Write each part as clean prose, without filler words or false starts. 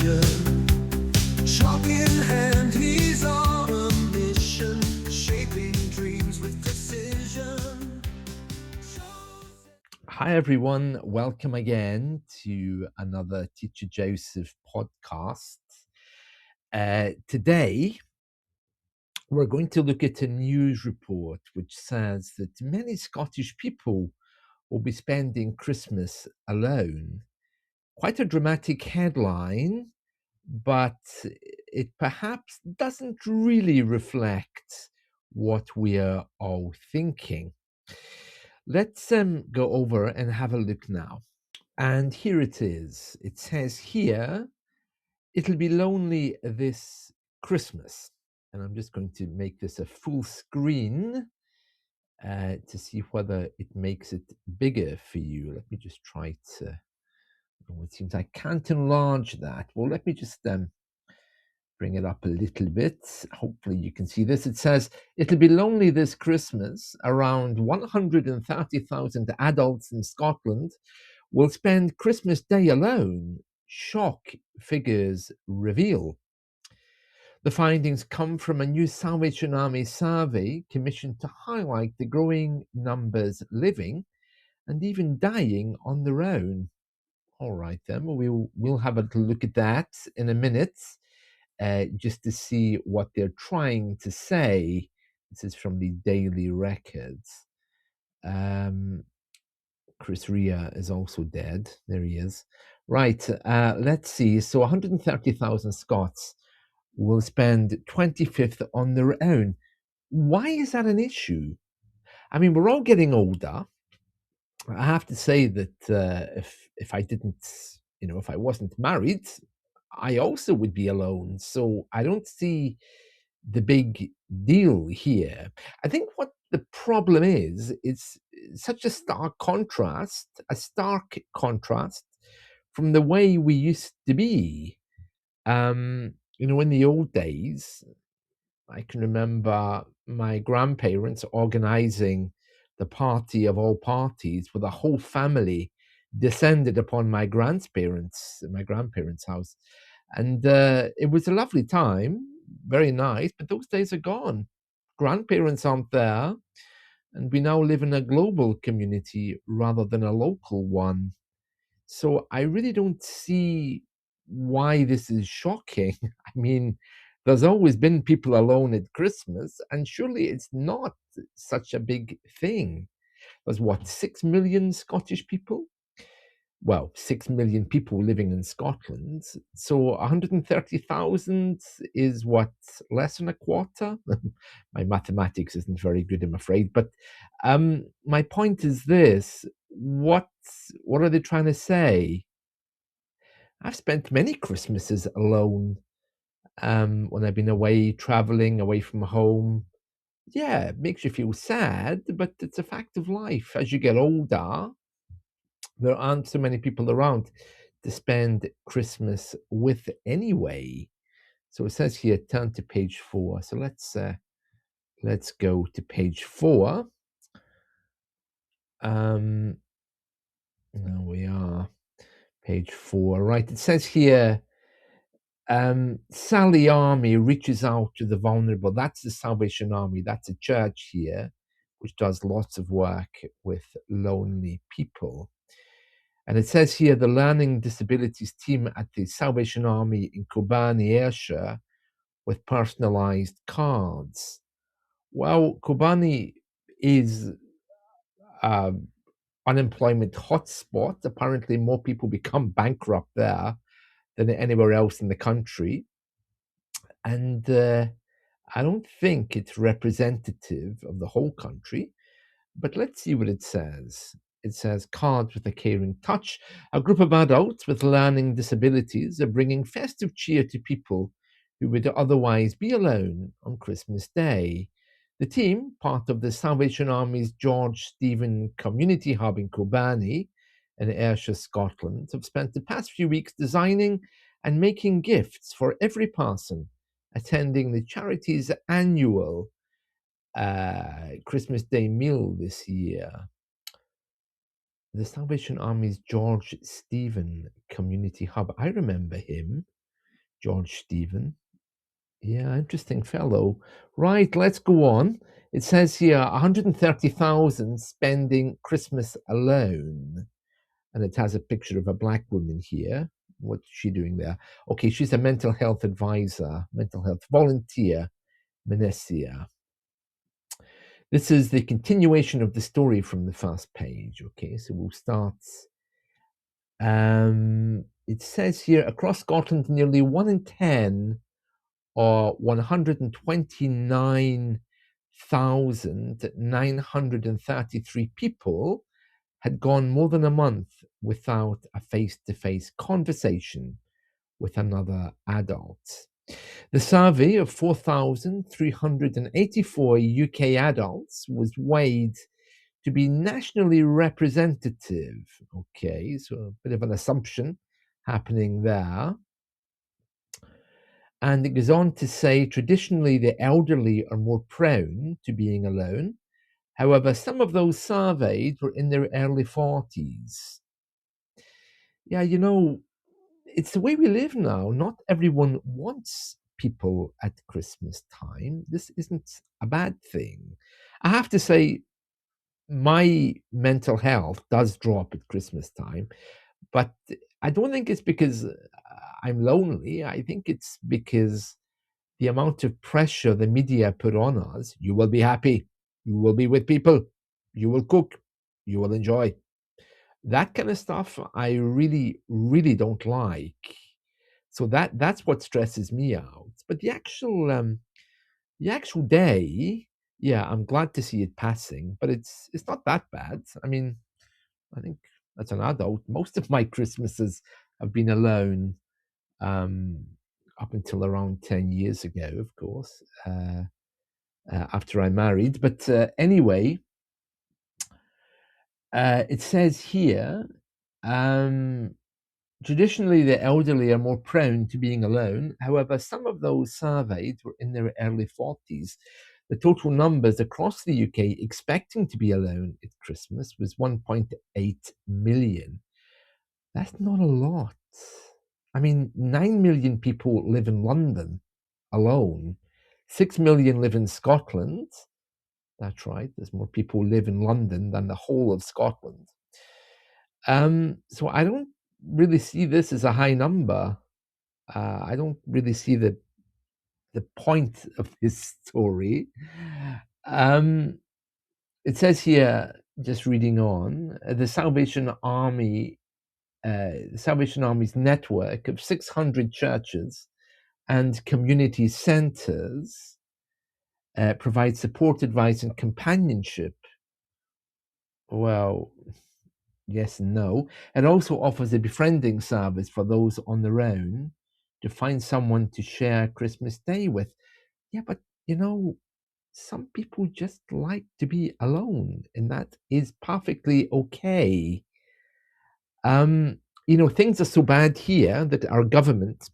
mission. Chalk in hand, he's on a mission, shaping dreams with precision. Hi, everyone. Welcome again to another Teacher Joseph podcast. Today, we're going to look at a news report which says that many Scottish people will be spending Christmas alone. Quite a dramatic headline, but it perhaps doesn't really reflect what we are all thinking. Let's go over and have a look now. And here it is. It says here, it'll be lonely this Christmas. And I'm just going to make this a full screen to see whether it makes it bigger for you. Let me just try to, oh, it seems I can't enlarge that. Well, let me just bring it up a little bit. Hopefully you can see this. It says, it'll be lonely this Christmas. Around 130,000 adults in Scotland will spend Christmas Day alone, shock figures reveal. The findings come from a new Salvation Army survey commissioned to highlight the growing numbers living and even dying on their own. All right, then we'll have a little look at that in a minute, just to see what they're trying to say. This is from the Daily Records. Chris Rea is also dead. There he is. Right, let's see. So 130,000 Scots will spend 25th on their own. Why is that an issue? I mean, we're all getting older. I have to say that if I didn't, if I wasn't married, I also would be alone. So I don't see the big deal here. I think what the problem is, it's such a stark contrast from the way we used to be. In the old days, I can remember my grandparents organizing the party of all parties where the whole family descended upon my grandparents' house. And it was a lovely time, very nice, but those days are gone. Grandparents aren't there, and we now live in a global community rather than a local one. So I really don't see why this is shocking. I mean, there's always been people alone at Christmas, and surely it's not such a big thing. There's what, 6 million Scottish people? Well, 6 million people living in Scotland. So 130,000 is what, less than a quarter? My mathematics isn't very good, I'm afraid. But my point is this: what are they trying to say? I've spent many Christmases alone when I've been away, traveling, away from home. Yeah, it makes you feel sad, but it's a fact of life. As you get older, there aren't so many people around to spend Christmas with anyway. So it says here, turn to page 4. So let's go to page 4. There we are, page 4. Right, it says here, Sally Army reaches out to the vulnerable. That's the Salvation Army. That's a church here which does lots of work with lonely people. And it says here, the learning disabilities team at the Salvation Army in Kobani, Ayrshire, with personalized cards. Well, Kobani is unemployment hotspot. Apparently, more people become bankrupt there than anywhere else in the country. And I don't think it's representative of the whole country, but let's see what it says. It says, Cards with a Caring Touch. A group of adults with learning disabilities are bringing festive cheer to people who would otherwise be alone on Christmas Day. The team, part of the Salvation Army's George Stephen Community Hub in Kobani in Ayrshire, Scotland, have spent the past few weeks designing and making gifts for every person attending the charity's annual Christmas Day meal this year. The Salvation Army's George Stephen Community Hub. I remember him. George Stephen. Yeah, interesting fellow. Right, let's go on. It says here 130,000 spending Christmas alone. And it has a picture of a black woman here. What's she doing there? Okay, she's a mental health advisor, mental health volunteer, Menesia. This is the continuation of the story from the first page. Okay, so we'll start. It says here across Scotland, nearly 1 in 10 or 129,933 people had gone more than a month without a face to face conversation with another adult. The survey of 4,384 UK adults was weighed to be nationally representative. Okay, so a bit of an assumption happening there. And it goes on to say traditionally the elderly are more prone to being alone. However, some of those surveyed were in their early 40s. Yeah, it's the way we live now. Not everyone wants people at Christmas time. This isn't a bad thing. I have to say, my mental health does drop at Christmas time, but I don't think it's because I'm lonely. I think it's because the amount of pressure the media put on us. You will be happy, you will be with people, you will cook, you will enjoy. That kind of stuff I really, really don't like. So that's what stresses me out. But the actual day, yeah, I'm glad to see it passing, but it's not that bad. I mean, I think as an adult, most of my Christmases have been alone, um, up until around 10 years ago, of course, after I married. But anyway, it says here, um, traditionally, the elderly are more prone to being alone. However, some of those surveyed were in their early 40s. The total numbers across the UK expecting to be alone at Christmas was 1.8 million. That's not a lot. I mean, 9 million people live in London alone, 6 million live in Scotland. That's right, there's more people who live in London than the whole of Scotland. So I don't really see this as a high number. I don't really see the point of this story. It says here, just reading on, the Salvation Army's network of 600 churches and community centres provides support, advice, and companionship. Well, yes and no. It also offers a befriending service for those on their own to find someone to share Christmas Day with. Yeah, but some people just like to be alone, and that is perfectly okay. Things are so bad here that our government,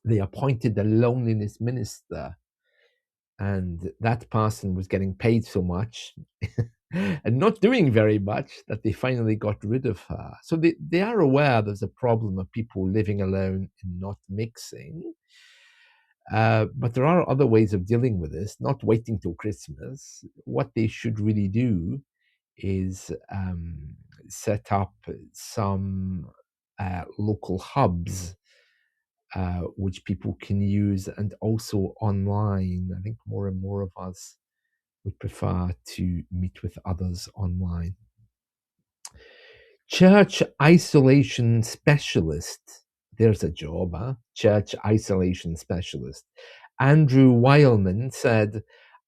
they appointed a loneliness minister, and that person was getting paid so much and not doing very much that they finally got rid of her. So they are aware there's a problem of people living alone and not mixing. But there are other ways of dealing with this, not waiting till Christmas. What they should really do is set up some local hubs which people can use, and also online. I think more and more of us would prefer to meet with others online. Church isolation specialist. There's a job, huh? Church isolation specialist. Andrew Weilman said,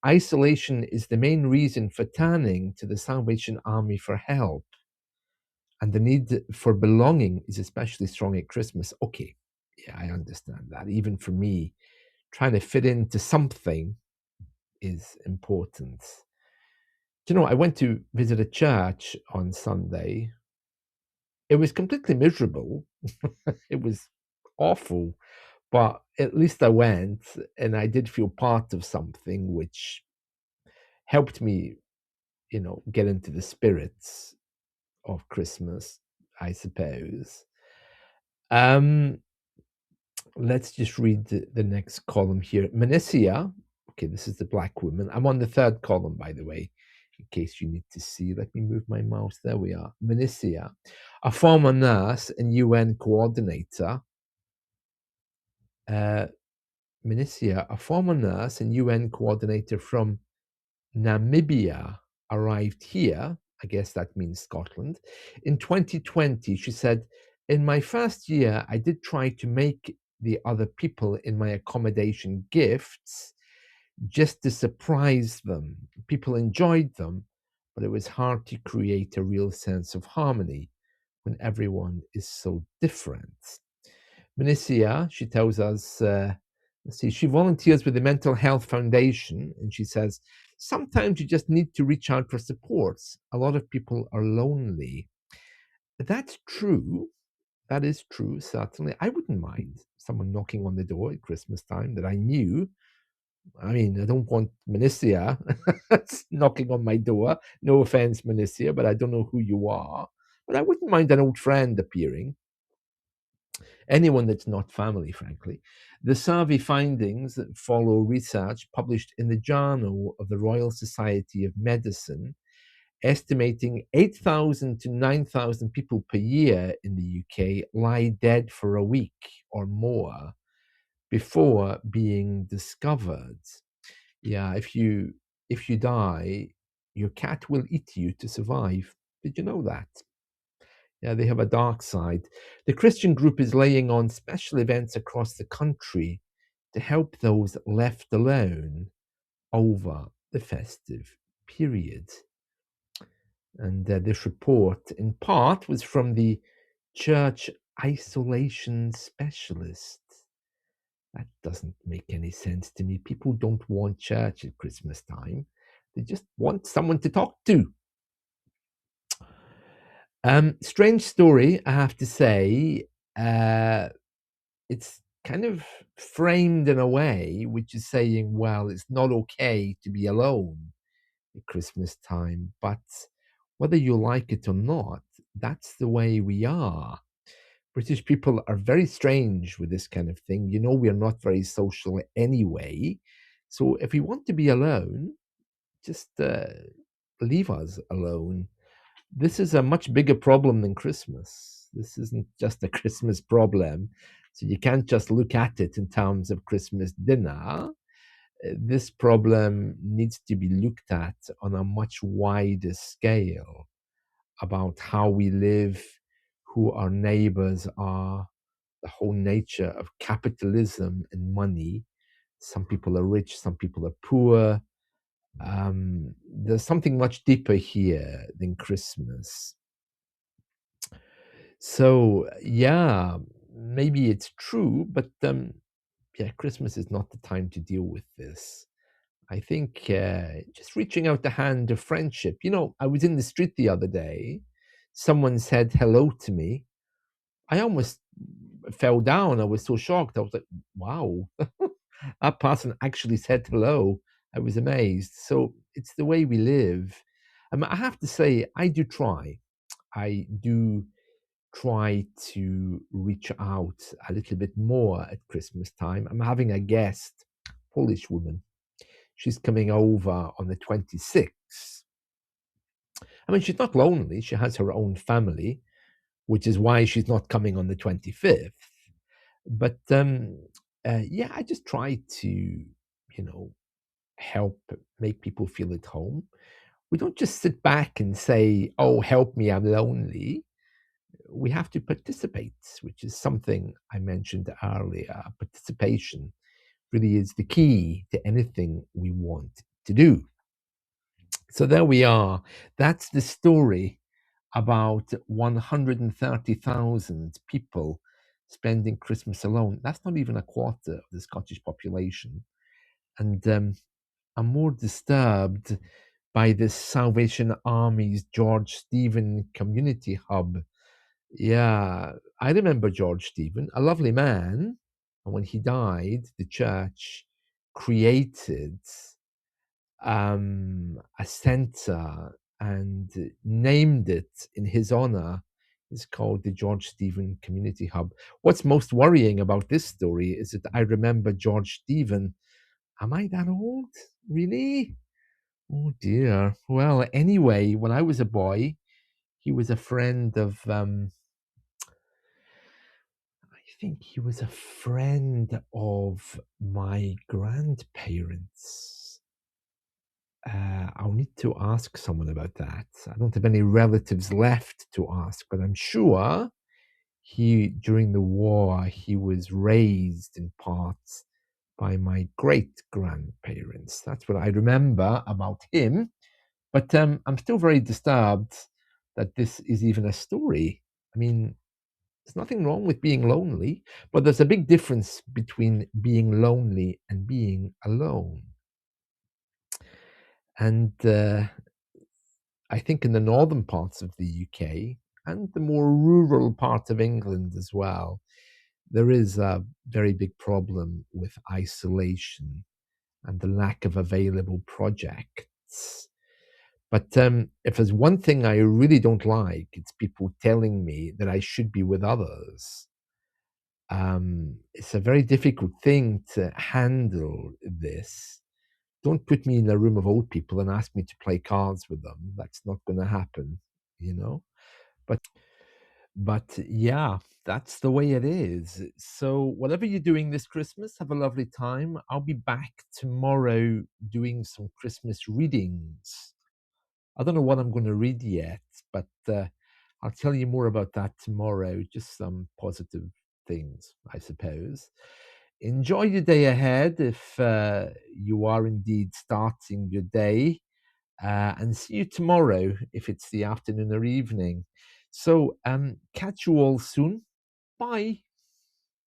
isolation is the main reason for turning to the Salvation Army for help. And the need for belonging is especially strong at Christmas. Okay, yeah, I understand that. Even for me, trying to fit into something is important. I went to visit a church on Sunday. It was completely miserable. It was awful, but at least I went and I did feel part of something which helped me, get into the spirits of Christmas, I suppose. Um, let's just read the next column here. Menissia, okay, this is the black woman. I'm on the third column, by the way, in case you need to see. Let me move my mouse. There we are. Menissia, a former nurse and UN coordinator. Menissia, a former nurse and UN coordinator from Namibia, arrived here. I guess that means Scotland. In 2020, she said, in my first year, I did try to make the other people in my accommodation gifts just to surprise them. People enjoyed them, but it was hard to create a real sense of harmony when everyone is so different. Minicia, she tells us, let's see, she volunteers with the Mental Health Foundation, and she says, sometimes you just need to reach out for support. A lot of people are lonely. That's true. That is true, certainly. I wouldn't mind someone knocking on the door at Christmas time that I knew. I mean, I don't want Minicia knocking on my door. No offense, Minicia, but I don't know who you are. But I wouldn't mind an old friend appearing. Anyone that's not family, frankly. The survey findings that follow research published in the Journal of the Royal Society of Medicine, estimating 8,000 to 9,000 people per year in the UK lie dead for a week or more before being discovered. Yeah, if you die, your cat will eat you to survive. Did you know that? Yeah, they have a dark side. The Christian group is laying on special events across the country to help those left alone over the festive period. And this report, in part, was from the church isolation specialist. That doesn't make any sense to me. People don't want church at Christmas time. They just want someone to talk to. Strange story, I have to say. It's kind of framed in a way which is saying, well, it's not okay to be alone at Christmas time, but whether you like it or not, that's the way we are. British people are very strange with this kind of thing. You know, we are not very social anyway. So if we want to be alone, just leave us alone. This is a much bigger problem than Christmas. This isn't just a Christmas problem. So you can't just look at it in terms of Christmas dinner. This problem needs to be looked at on a much wider scale about how we live, who our neighbors are, the whole nature of capitalism and money. Some people are rich, some people are poor. There's something much deeper here than Christmas. So, yeah, maybe it's true, but yeah, Christmas is not the time to deal with this. I think just reaching out the hand of friendship. You know, I was in the street the other day. Someone said hello to me. I almost fell down. I was so shocked. I was like, wow, that person actually said hello. I was amazed. So it's the way we live. I have to say, I do try. I do try to reach out a little bit more at Christmas time. I'm having a guest, Polish woman. She's coming over on the 26th. I mean, she's not lonely. She has her own family, which is why she's not coming on the 25th. But yeah, I just try to, help make people feel at home. We don't just sit back and say, oh, help me, I'm lonely. We have to participate, which is something I mentioned earlier. Participation really is the key to anything we want to do. So there we are. That's the story about 130,000 people spending Christmas alone. That's not even a quarter of the Scottish population. And I'm more disturbed by this Salvation Army's George Stephen Community Hub. Yeah, I remember George Stephen, a lovely man. And when he died, the church created a center and named it in his honor It's called the George Stephen Community Hub. What's most worrying about this story is that I remember George Stephen. Am I that old? Really? Oh dear. Well, anyway, when I was a boy, he was a friend of, I think he was a friend of my grandparents. I'll need to ask someone about that. I don't have any relatives left to ask, but I'm sure during the war, he was raised in parts by my great grandparents. That's what I remember about him. But I'm still very disturbed that this is even a story. I mean, there's nothing wrong with being lonely, but there's a big difference between being lonely and being alone. And I think in the northern parts of the UK and the more rural part of England as well, there is a very big problem with isolation and the lack of available projects. But if there's one thing I really don't like, it's people telling me that I should be with others. It's a very difficult thing to handle this. Don't put me in a room of old people and ask me to play cards with them. That's not going to happen, you know? But yeah, that's the way it is. So whatever you're doing this Christmas, have a lovely time. I'll be back tomorrow doing some Christmas readings. I don't know what I'm going to read yet, but I'll tell you more about that tomorrow. Just some positive things, I suppose. Enjoy your day ahead if you are indeed starting your day, and see you tomorrow if it's the afternoon or evening. So, catch you all soon. Bye.